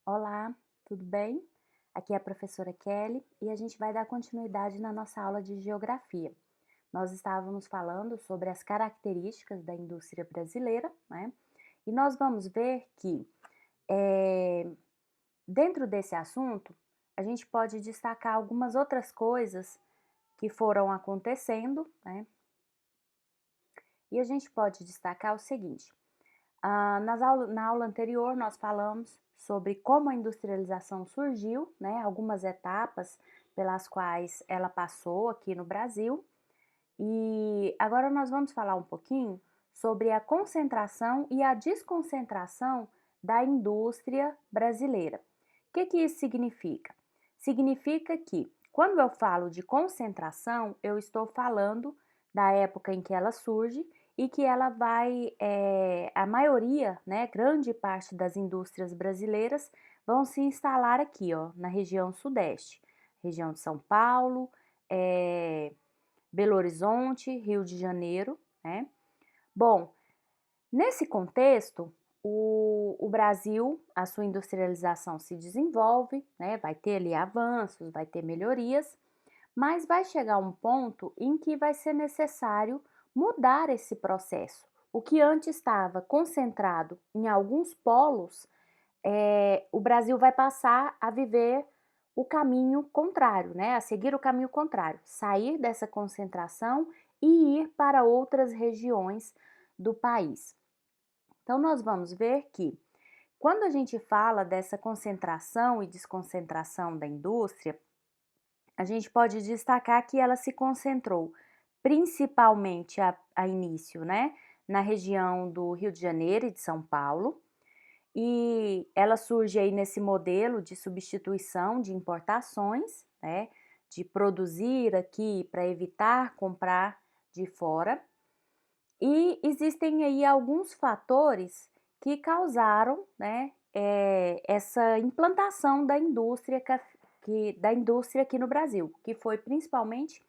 Olá, tudo bem? Aqui é a professora Kelly e a gente vai dar continuidade na nossa aula de geografia. Nós estávamos falando sobre as características da indústria brasileira, né? E nós vamos ver que, eh, dentro desse assunto, a gente pode destacar algumas outras coisas que foram acontecendo, né? E a gente pode destacar o seguinte: na aula anterior, nós falamos sobre como a industrialização surgiu, né, algumas etapas pelas quais ela passou aqui no Brasil. E agora nós vamos falar um pouquinho sobre a concentração e a desconcentração da indústria brasileira. O que isso significa? Significa que, quando eu falo de concentração, eu estou falando da época em que ela surge e que ela vai, a maioria, né, grande parte das indústrias brasileiras vão se instalar aqui, ó, na região sudeste, região de São Paulo, Belo Horizonte, Rio de Janeiro, né? Bom, nesse contexto, o Brasil, a sua industrialização se desenvolve, né? Vai ter ali avanços, vai ter melhorias, mas vai chegar um ponto em que vai ser necessário mudar esse processo. O que antes estava concentrado em alguns polos, o Brasil vai passar a viver o caminho contrário, né? A seguir o caminho contrário, sair dessa concentração e ir para outras regiões do país. Então, nós vamos ver que, quando a gente fala dessa concentração e desconcentração da indústria, a gente pode destacar que ela se concentrou principalmente a início, né, na região do Rio de Janeiro e de São Paulo, e ela surge aí nesse modelo de substituição de importações, né, de produzir aqui para evitar comprar de fora. E existem aí alguns fatores que causaram, né, essa implantação da indústria aqui no Brasil, que foi principalmente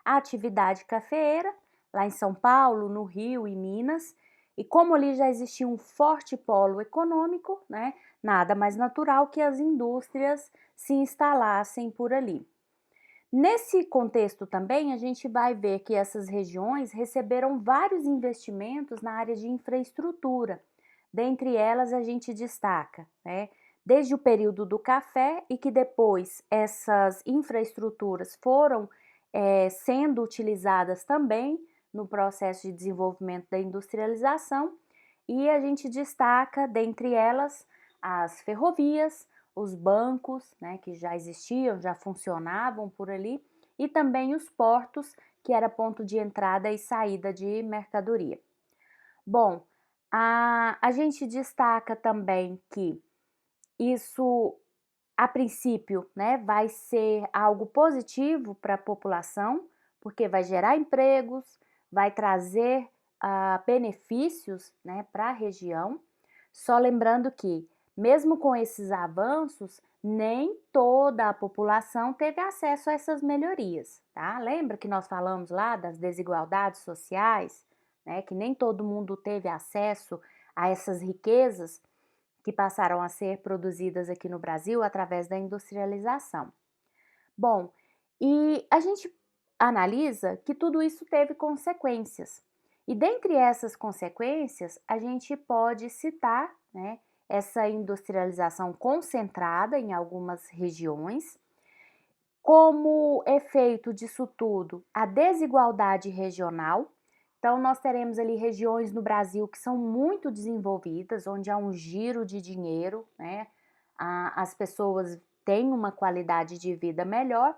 a atividade cafeeira, lá em São Paulo, no Rio e Minas, e como ali já existia um forte polo econômico, né, nada mais natural que as indústrias se instalassem por ali. Nesse contexto também, a gente vai ver que essas regiões receberam vários investimentos na área de infraestrutura. Dentre elas, a gente destaca, né, desde o período do café e que depois essas infraestruturas foram sendo utilizadas também no processo de desenvolvimento da industrialização, e a gente destaca, dentre elas, as ferrovias, os bancos, né, que já existiam, já funcionavam por ali, e também os portos, que era ponto de entrada e saída de mercadoria. Bom, a gente destaca também que isso, a princípio, né, vai ser algo positivo para a população, porque vai gerar empregos, vai trazer benefícios, né, para a região. Só lembrando que, mesmo com esses avanços, nem toda a população teve acesso a essas melhorias, tá? Lembra que nós falamos lá das desigualdades sociais, né? Que nem todo mundo teve acesso a essas riquezas que passaram a ser produzidas aqui no Brasil através da industrialização. Bom, e a gente analisa que tudo isso teve consequências. E dentre essas consequências, a gente pode citar, né, essa industrialização concentrada em algumas regiões, como efeito disso tudo, a desigualdade regional. Então, nós teremos ali regiões no Brasil que são muito desenvolvidas, onde há um giro de dinheiro, né? As pessoas têm uma qualidade de vida melhor,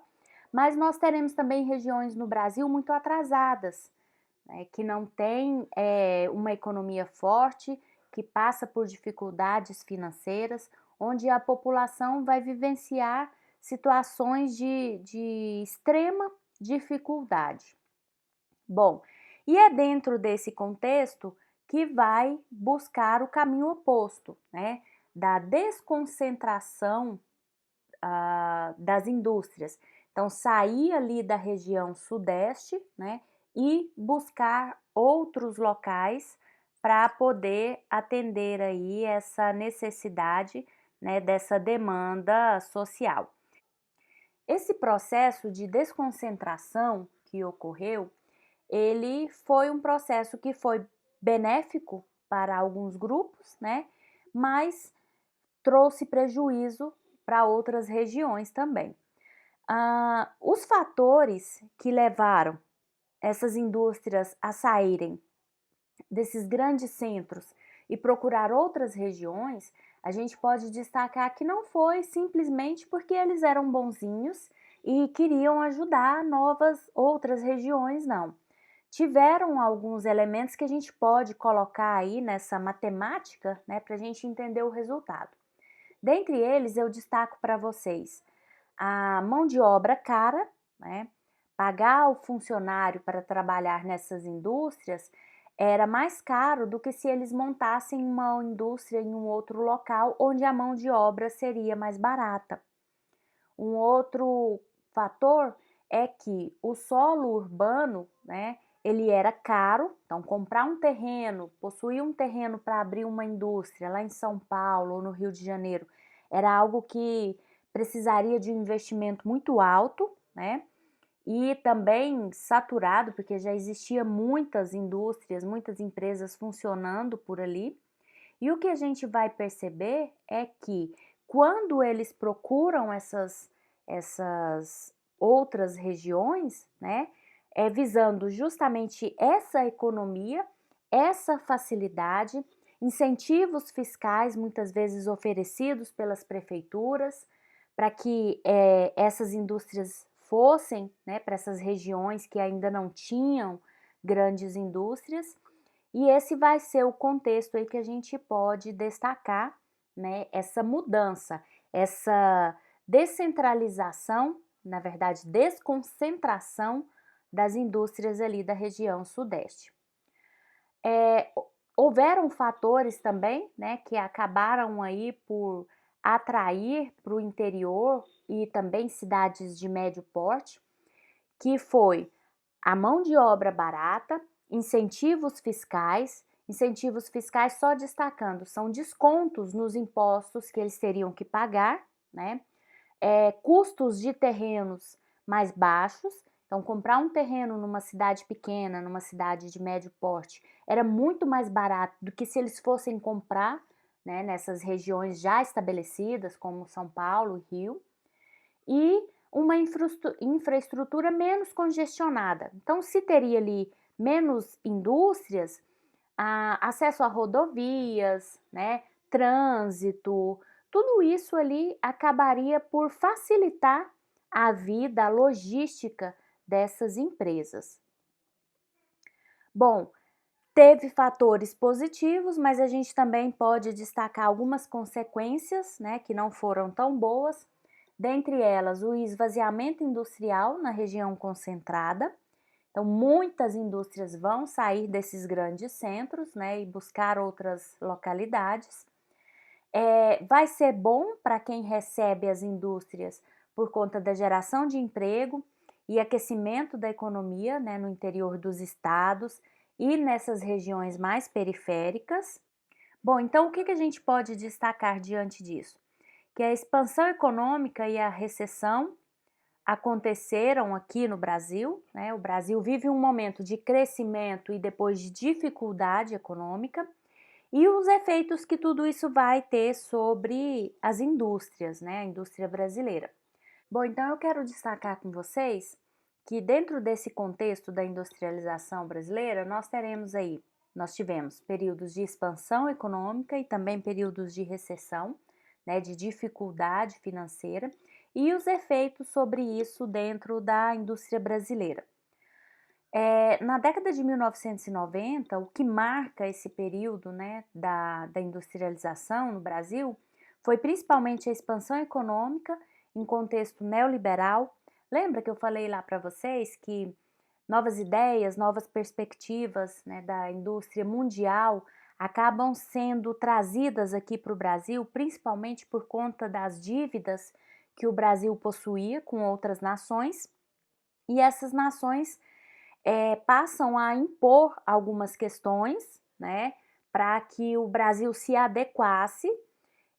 mas nós teremos também regiões no Brasil muito atrasadas, né? Que não têm uma economia forte, que passa por dificuldades financeiras, onde a população vai vivenciar situações de extrema dificuldade. Bom, e é dentro desse contexto que vai buscar o caminho oposto, né? Da desconcentração das indústrias. Então, sair ali da região sudeste, né? E buscar outros locais para poder atender aí essa necessidade né, dessa demanda social. Esse processo de desconcentração que ocorreu, ele foi um processo que foi benéfico para alguns grupos, né, mas trouxe prejuízo para outras regiões também. Os fatores que levaram essas indústrias a saírem desses grandes centros e procurar outras regiões, a gente pode destacar que não foi simplesmente porque eles eram bonzinhos e queriam ajudar novas outras regiões, não. Tiveram alguns elementos que a gente pode colocar aí nessa matemática, né, para a gente entender o resultado. Dentre eles, eu destaco para vocês a mão de obra cara, né? Pagar o funcionário para trabalhar nessas indústrias era mais caro do que se eles montassem uma indústria em um outro local onde a mão de obra seria mais barata. Um outro fator é que o solo urbano, né, ele era caro, então comprar um terreno, possuir um terreno para abrir uma indústria lá em São Paulo ou no Rio de Janeiro, era algo que precisaria de um investimento muito alto, né? E também saturado, porque já existia muitas indústrias, muitas empresas funcionando por ali. E o que a gente vai perceber é que quando eles procuram essas outras regiões, né, visando justamente essa economia, essa facilidade, incentivos fiscais muitas vezes oferecidos pelas prefeituras para que essas indústrias fossem, né, para essas regiões que ainda não tinham grandes indústrias, e esse vai ser o contexto aí que a gente pode destacar, né, essa mudança, essa descentralização, na verdade, desconcentração das indústrias ali da região sudeste. Houveram fatores também, né, que acabaram aí por atrair para o interior e também cidades de médio porte, que foi a mão de obra barata, incentivos fiscais só destacando, são descontos nos impostos que eles teriam que pagar, né? Custos de terrenos mais baixos, então comprar um terreno numa cidade pequena, numa cidade de médio porte, era muito mais barato do que se eles fossem comprar, né, nessas regiões já estabelecidas, como São Paulo e Rio, e uma infraestrutura menos congestionada. Então, se teria ali menos indústrias, acesso a rodovias, né, trânsito, tudo isso ali acabaria por facilitar a vida, a logística dessas empresas. Bom, teve fatores positivos, mas a gente também pode destacar algumas consequências, né, que não foram tão boas. Dentre elas, o esvaziamento industrial na região concentrada. Então, muitas indústrias vão sair desses grandes centros, né, e buscar outras localidades. Vai ser bom para quem recebe as indústrias por conta da geração de emprego e aquecimento da economia, né, no interior dos estados e nessas regiões mais periféricas. Bom, então o que a gente pode destacar diante disso? Que a expansão econômica e a recessão aconteceram aqui no Brasil, né? O Brasil vive um momento de crescimento e depois de dificuldade econômica, e os efeitos que tudo isso vai ter sobre as indústrias, né? A indústria brasileira. Bom, então eu quero destacar com vocês que dentro desse contexto da industrialização brasileira, nós tivemos períodos de expansão econômica e também períodos de recessão, né, de dificuldade financeira, e os efeitos sobre isso dentro da indústria brasileira. Na década de 1990, o que marca esse período, né, da industrialização no Brasil foi principalmente a expansão econômica em contexto neoliberal. Lembra que eu falei lá para vocês que novas ideias, novas perspectivas, né, da indústria mundial acabam sendo trazidas aqui para o Brasil, principalmente por conta das dívidas que o Brasil possuía com outras nações, e essas nações passam a impor algumas questões, né, para que o Brasil se adequasse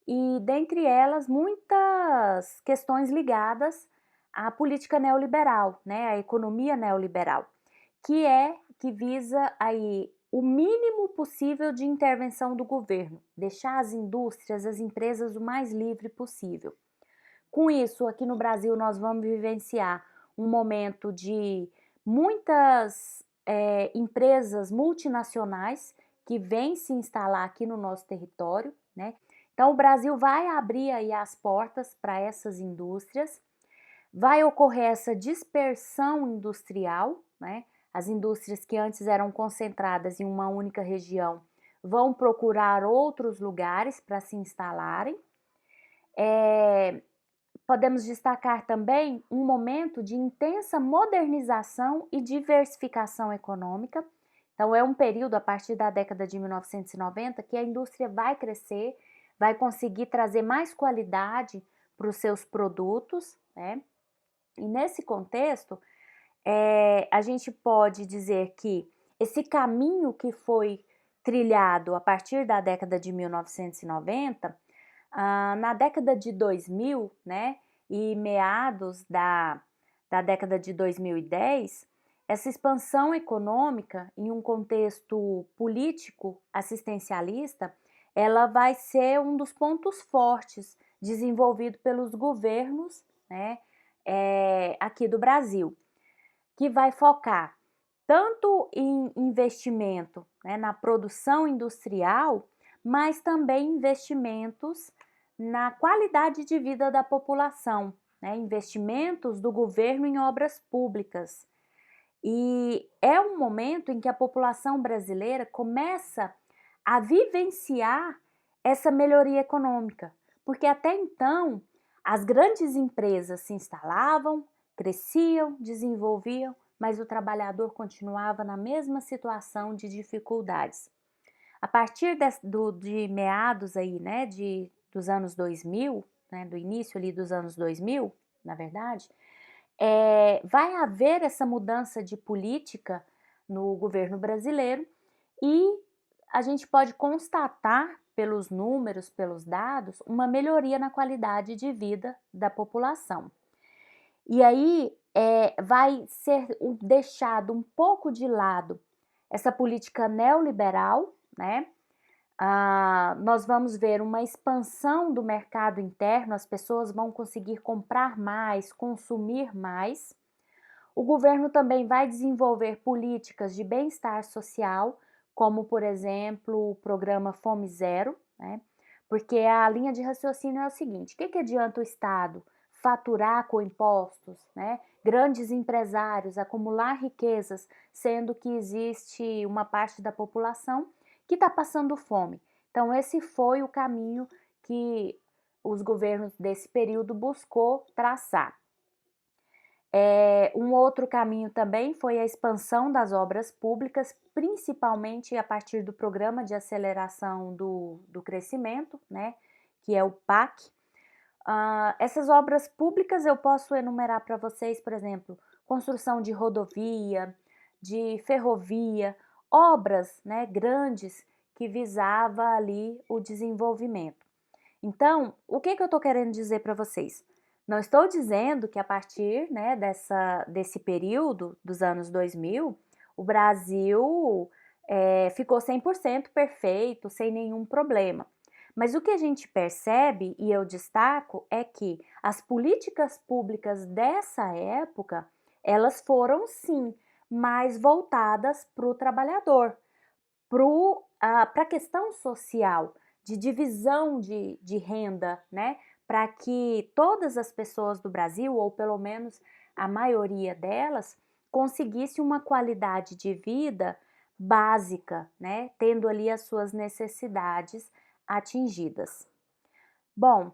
e dentre elas muitas questões ligadas à política neoliberal, né, à economia neoliberal, que visa aí o mínimo possível de intervenção do governo, deixar as indústrias, as empresas o mais livre possível. Com isso, aqui no Brasil, nós vamos vivenciar um momento de muitas empresas multinacionais que vêm se instalar aqui no nosso território, né? Então, o Brasil vai abrir aí as portas para essas indústrias, vai ocorrer essa dispersão industrial, né? As indústrias que antes eram concentradas em uma única região vão procurar outros lugares para se instalarem. Podemos destacar também um momento de intensa modernização e diversificação econômica. Então, é um período, a partir da década de 1990, que a indústria vai crescer, vai conseguir trazer mais qualidade para os seus produtos, né? E nesse contexto, a gente pode dizer que esse caminho que foi trilhado a partir da década de 1990, na década de 2000, né, e meados da década de 2010, essa expansão econômica em um contexto político assistencialista, ela vai ser um dos pontos fortes desenvolvido pelos governos, né, aqui do Brasil, que vai focar tanto em investimento, né, na produção industrial, mas também investimentos na qualidade de vida da população, né, investimentos do governo em obras públicas. E é um momento em que a população brasileira começa a vivenciar essa melhoria econômica, porque até então as grandes empresas se instalavam, cresciam, desenvolviam, mas o trabalhador continuava na mesma situação de dificuldades. A partir de meados aí, né, dos anos 2000, né, do início ali dos anos 2000, na verdade, vai haver essa mudança de política no governo brasileiro e a gente pode constatar pelos números, pelos dados, uma melhoria na qualidade de vida da população. E aí vai ser deixado um pouco de lado essa política neoliberal, né? Nós vamos ver uma expansão do mercado interno, as pessoas vão conseguir comprar mais, consumir mais. O governo também vai desenvolver políticas de bem-estar social, como, por exemplo, o programa Fome Zero, né? Porque a linha de raciocínio é o seguinte: o que adianta o Estado faturar com impostos, né? Grandes empresários acumular riquezas, sendo que existe uma parte da população que está passando fome. Então, esse foi o caminho que os governos desse período buscou traçar. Um outro caminho também foi a expansão das obras públicas, principalmente a partir do Programa de Aceleração do Crescimento, né, que é o PAC. Essas obras públicas eu posso enumerar para vocês, por exemplo, construção de rodovia, de ferrovia, obras, né, grandes que visava ali o desenvolvimento. Então, o que eu estou querendo dizer para vocês? Não estou dizendo que a partir, né, desse período dos anos 2000, o Brasil ficou 100% perfeito, sem nenhum problema. Mas o que a gente percebe, e eu destaco, é que as políticas públicas dessa época, elas foram sim mais voltadas para o trabalhador, para a questão social, de divisão de renda, né? Para que todas as pessoas do Brasil, ou pelo menos a maioria delas, conseguisse uma qualidade de vida básica, né? Tendo ali as suas necessidades atingidas. Bom,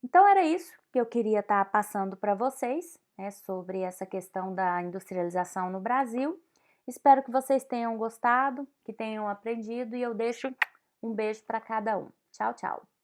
então era isso que eu queria estar passando para vocês, né, sobre essa questão da industrialização no Brasil. Espero que vocês tenham gostado, que tenham aprendido e eu deixo um beijo para cada um. Tchau, tchau!